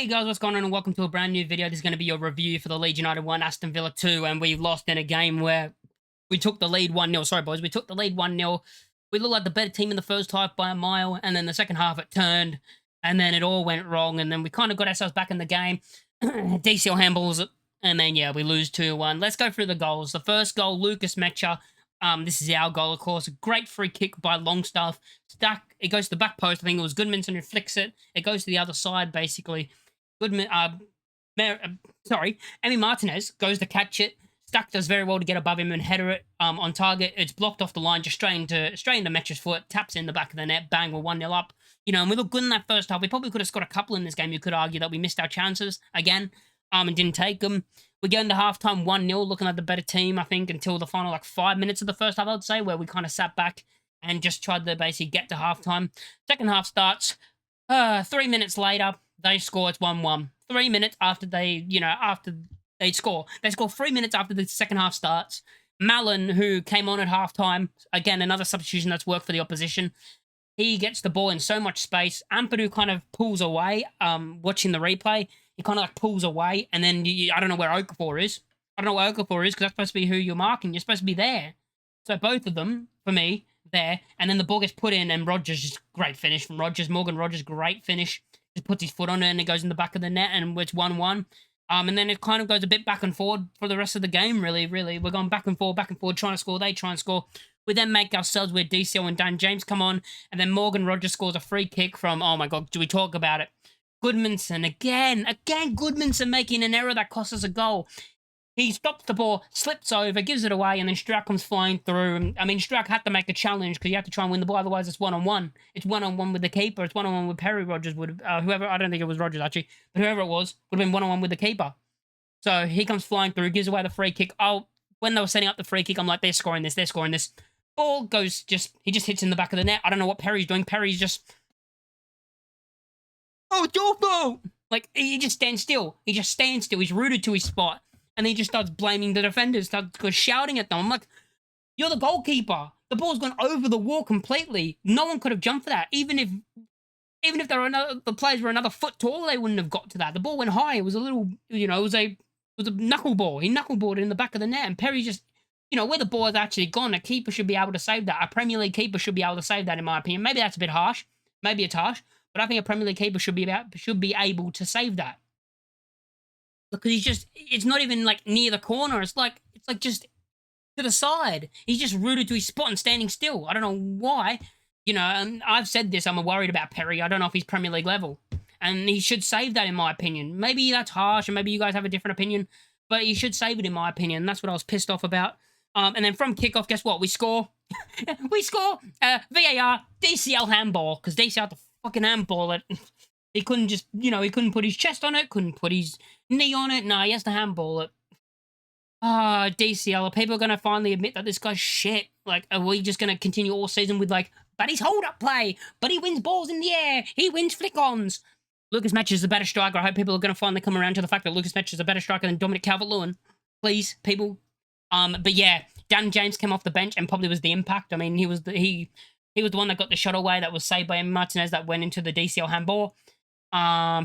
Hey guys, what's going on and welcome to a brand new video. This is going to be your review for the Leeds United 1, Aston Villa 2, and we lost in a game where we took the lead 1-0. Sorry boys, we took the lead 1-0. We looked like the better team in the first half by a mile, and then the second half it turned, and then it all went wrong, and then we kind of got ourselves back in the game. DCL handballs, and then yeah, we lose 2-1. Let's go through the goals. The first goal, Lucas Mecha. This is our goal, of course. A great free kick by Longstaff. It goes to the back post. I think it was Goodmanson who flicks it. It goes to the other side, basically. Emi Martinez goes to catch it. Stack does very well to get above him and header it on target. It's blocked off the line, just straight into Mecha's foot, taps in the back of the net, bang, we're 1-0 up. You know, and we look good in that first half. We probably could have scored a couple in this game. You could argue that we missed our chances again and didn't take them. We go into halftime 1-0, looking like the better team, I think, until the final 5 minutes of the first half, I would say, where we kind of sat back and just tried to basically get to halftime. Second half starts. 3 minutes later, they score. It's 1-1. 3 minutes after after they score. They score 3 minutes after the second half starts. Mallon, who came on at halftime, again, another substitution that's worked for the opposition. He gets the ball in so much space. Ampadu kind of pulls away, watching the replay. He kind of pulls away, and then I don't know where Okafor is. I don't know where Okafor is, because that's supposed to be who you're marking. You're supposed to be there. So both of them, for me, there. And then the ball gets put in, and Rogers, just great finish from Rogers. Morgan Rogers, great finish. Just puts his foot on it, and it goes in the back of the net, and it's 1-1. And then it kind of goes a bit back and forward for the rest of the game, really. We're going back and forward, trying to score. They try and score. We then make ourselves where DCL and Dan James come on, and then Morgan Rogers scores a free kick from, oh my God, do we talk about it? Goodmanson, again, Goodmanson making an error that costs us a goal. He stops the ball, slips over, gives it away, and then Struck comes flying through. I mean, Struck had to make a challenge because you have to try and win the ball, otherwise it's one-on-one. It's one-on-one with the keeper. It's one-on-one with Perry. Rogers would have, whoever, I don't think it was Rogers actually, but whoever it was, would have been one-on-one with the keeper. So he comes flying through, gives away the free kick. Oh, when they were setting up the free kick, I'm like, they're scoring this. Ball goes he just hits in the back of the net. I don't know what Perry's doing. Perry's just, oh, it's your fault. Like, he just stands still. He's rooted to his spot. And he just starts blaming the defenders, starts shouting at them. I'm like, you're the goalkeeper. The ball's gone over the wall completely. No one could have jumped for that. Even if the players were another foot tall, they wouldn't have got to that. The ball went high. It was a little, it was a knuckleball. He knuckleballed it in the back of the net. And Perry just, where the ball has actually gone, a keeper should be able to save that. A Premier League keeper should be able to save that, in my opinion. Maybe that's a bit harsh. Maybe it's harsh. But I think a Premier League keeper should be able to save that. Because it's not even near the corner. It's like just to the side. He's just rooted to his spot and standing still. I don't know why. And I've said this, I'm worried about Perry. I don't know if he's Premier League level. And he should save that, in my opinion. Maybe that's harsh, and maybe you guys have a different opinion. But he should save it, in my opinion. That's what I was pissed off about. And then from kickoff, guess what? We score. We score. VAR, DCL handball. Because DCL had to fucking handball it. He couldn't just, he couldn't put his chest on it, couldn't put his knee on it. No, he has to handball it. DCL, are people going to finally admit that this guy's shit? Are we just going to continue all season with, but he's hold-up play, but he wins balls in the air, he wins flick-ons. Lucas Mecha is a better striker. I hope people are going to finally come around to the fact that Lucas Mecha is a better striker than Dominic Calvert-Lewin. Please, people. But yeah, Dan James came off the bench and probably was the impact. I mean, he was the one that got the shot away that was saved by Martinez that went into the DCL handball.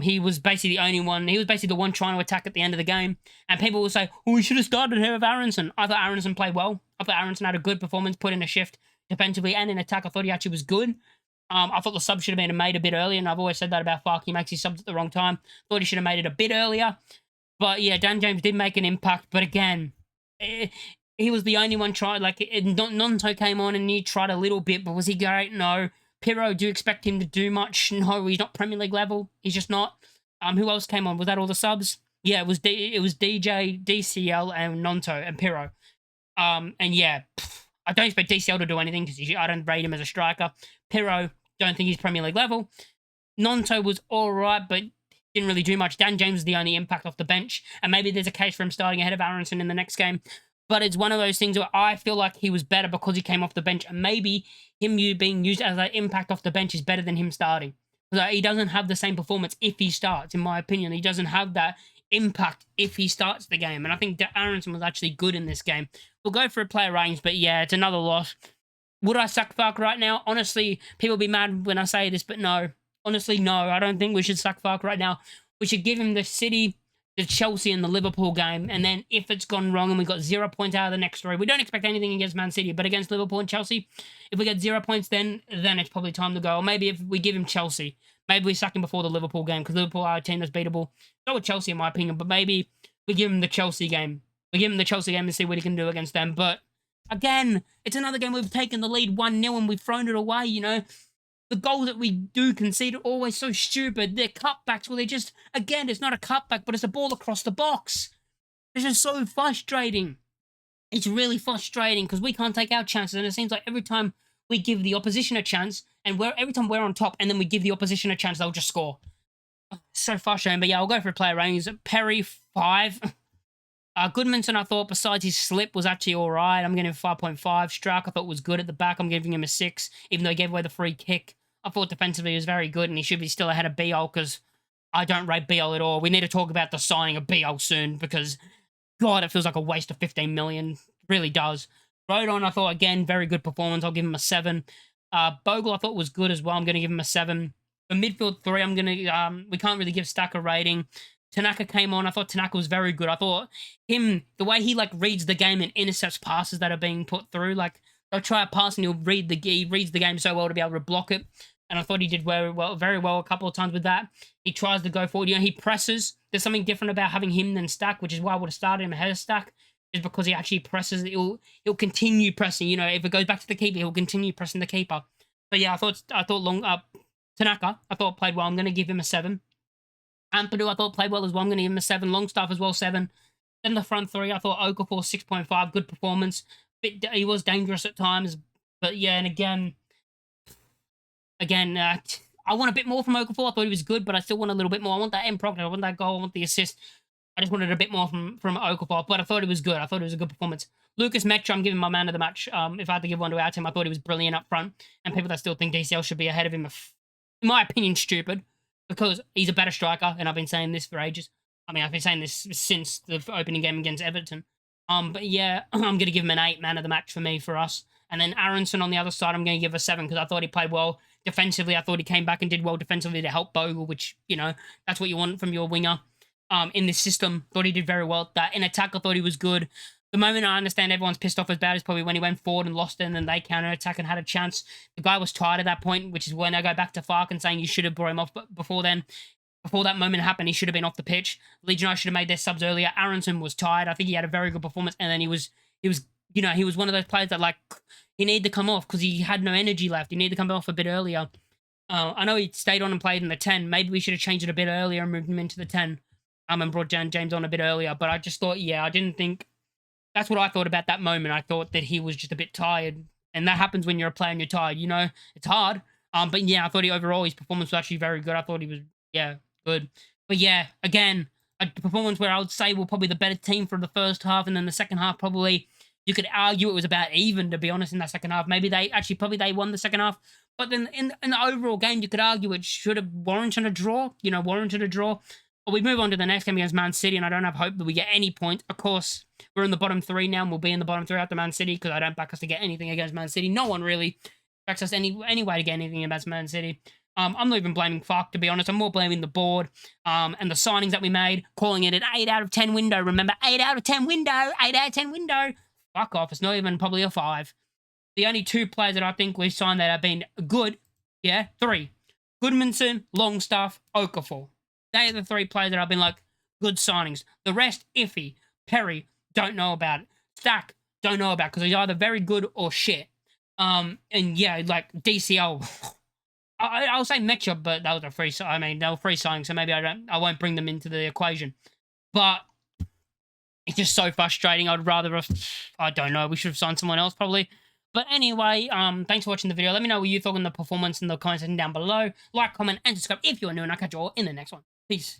He was basically the only one. He was basically the one trying to attack at the end of the game. And people will say, oh, we should have started here with Aronson. I thought Aronson played well. I thought Aronson had a good performance, put in a shift defensively and in attack. I thought he actually was good. I thought the sub should have been made a bit earlier, and I've always said that about Farke. He makes his subs at the wrong time. Thought he should have made it a bit earlier. But yeah, Dan James did make an impact. But again, he was the only one trying. Nonto came on and he tried a little bit, but was he great? No. Pirro, do you expect him to do much? No, he's not Premier League level. He's just not. Who else came on? Was that all the subs? Yeah, it was DJ, DCL, and Nonto, and Pirro. And yeah, I don't expect DCL to do anything because I don't rate him as a striker. Pirro, don't think he's Premier League level. Nonto was all right, but didn't really do much. Dan James was the only impact off the bench, and maybe there's a case for him starting ahead of Aronson in the next game. But it's one of those things where I feel like he was better because he came off the bench, and maybe him being used as an impact off the bench is better than him starting. He doesn't have the same performance if he starts, in my opinion. He doesn't have that impact if he starts the game. And I think Aronson was actually good in this game. We'll go for a player range, but yeah, it's another loss. Would I sack Farke right now? Honestly, people will be mad when I say this, but no. Honestly, no. I don't think we should sack Farke right now. We should give him the City, the Chelsea, and the Liverpool game. And then if it's gone wrong and we got 0 points out of the next 3, we don't expect anything against Man City, but against Liverpool and Chelsea, if we get 0 points, then it's probably time to go. Or maybe if we give him Chelsea, maybe we sack him before the Liverpool game, because Liverpool are a team that's beatable. So with Chelsea, in my opinion, but maybe we give him the Chelsea game. We give him the Chelsea game and see what he can do against them. But again, it's another game we've taken the lead 1-0 and we've thrown it away, you know. The goals that we do concede are always so stupid. They're cutbacks where they just, again, it's not a cutback, but it's a ball across the box. It's just so frustrating. It's really frustrating because we can't take our chances, and it seems like every time we give the opposition a chance, and every time we're on top, and then we give the opposition a chance, they'll just score. So frustrating. But yeah, I'll go for player ratings. Perry, 5. Goodmanson, I thought, besides his slip, was actually all right. I'm giving him 5.5. Strauch, I thought, was good at the back. I'm giving him a 6, even though he gave away the free kick. I thought defensively he was very good, and he should be still ahead of BL, because I don't rate BL at all. We need to talk about the signing of BL soon, because, God, it feels like a waste of 15 million. It really does. Rodon, I thought, again, very good performance. I'll give him a 7. Bogle, I thought, was good as well. I'm going to give him a 7. For midfield 3, I'm going to, we can't really give Stack a rating. Tanaka came on. I thought Tanaka was very good. I thought the way he, like, reads the game and intercepts passes that are being put through, like, they'll try a pass and he reads the game so well to be able to block it. And I thought he did very well a couple of times with that. He tries to go forward. You know, he presses. There's something different about having him than Stack, which is why I would have started him ahead of Stack, is because he actually presses. He'll continue pressing. You know, if it goes back to the keeper, he'll continue pressing the keeper. So yeah, I thought Tanaka, I thought played well. I'm going to give him a 7. Ampadu, I thought played well as well. I'm going to give him a 7. Longstaff as well, 7. Then the front 3, I thought Okafor, 6.5. Good performance. He was dangerous at times. But yeah, and again, I want a bit more from Okafor. I thought he was good, but I still want a little bit more. I want that end product. I want that goal. I want the assist. I just wanted a bit more from Okafor, but I thought it was good. I thought it was a good performance. Lucas Metra, I'm giving my man of the match. If I had to give one to our team, I thought he was brilliant up front. And people that still think DCL should be ahead of him are, in my opinion, stupid, because he's a better striker, and I've been saying this for ages. I mean, I've been saying this since the opening game against Everton. But yeah, I'm going to give him an 8, man of the match for us. And then Aronson on the other side, I'm going to give a 7, because I thought he played well defensively. I thought he came back and did well defensively to help Bogle, which, you know, that's what you want from your winger in this system. Thought he did very well at that. In attack, I thought he was good. The moment I understand everyone's pissed off as bad is probably when he went forward and lost it, and then they counter-attack and had a chance. The guy was tired at that point, which is when I go back to Fark and saying you should have brought him off. But before then, before that moment happened, he should have been off the pitch. Leeds United should have made their subs earlier. Aronson was tired. I think he had a very good performance, and then he was, you know, he was one of those players that, like, he needed to come off because he had no energy left. He needed to come off a bit earlier. I know he stayed on and played in the 10. Maybe we should have changed it a bit earlier and moved him into the 10. And brought James on a bit earlier. But I just thought, yeah, I didn't think... That's what I thought about that moment. I thought that he was just a bit tired. And that happens when you're a player and you're tired. You know, it's hard. But yeah, I thought overall his performance was actually very good. I thought he was, yeah, good. But yeah, again, a performance where I would say we're probably the better team for the first half. And then the second half, probably, you could argue it was about even, to be honest, in that second half. Maybe they won the second half. But then in the overall game, you could argue it should have warranted a draw. You know, warranted a draw. But we move on to the next game against Man City, and I don't have hope that we get any points. Of course, we're in the bottom 3 now, and we'll be in the bottom 3 after Man City, because I don't back us to get anything against Man City. No one really backs us any way to get anything against Man City. I'm not even blaming Fark, to be honest. I'm more blaming the board and the signings that we made, calling it an 8 out of 10 window. Remember, 8 out of 10 window, 8 out of 10 window. Fuck off. It's not even probably a 5. The only 2 players that I think we've signed that have been good, yeah, 3. Goodmanson, Longstaff, Okafor. They are the 3 players that I've been like, good signings. The rest, iffy. Perry, don't know about it. Stack, don't know about it, because he's either very good or shit. And yeah, like DCL, I'll say Mecha, but that was a free. I mean, they were free signings, so maybe I won't bring them into the equation. But it's just so frustrating. I'd rather, I don't know. We should have signed someone else probably. But anyway, thanks for watching the video. Let me know what you thought on the performance in the comment section down below. Like, comment, and subscribe if you're new, and I'll catch you all in the next one. Peace.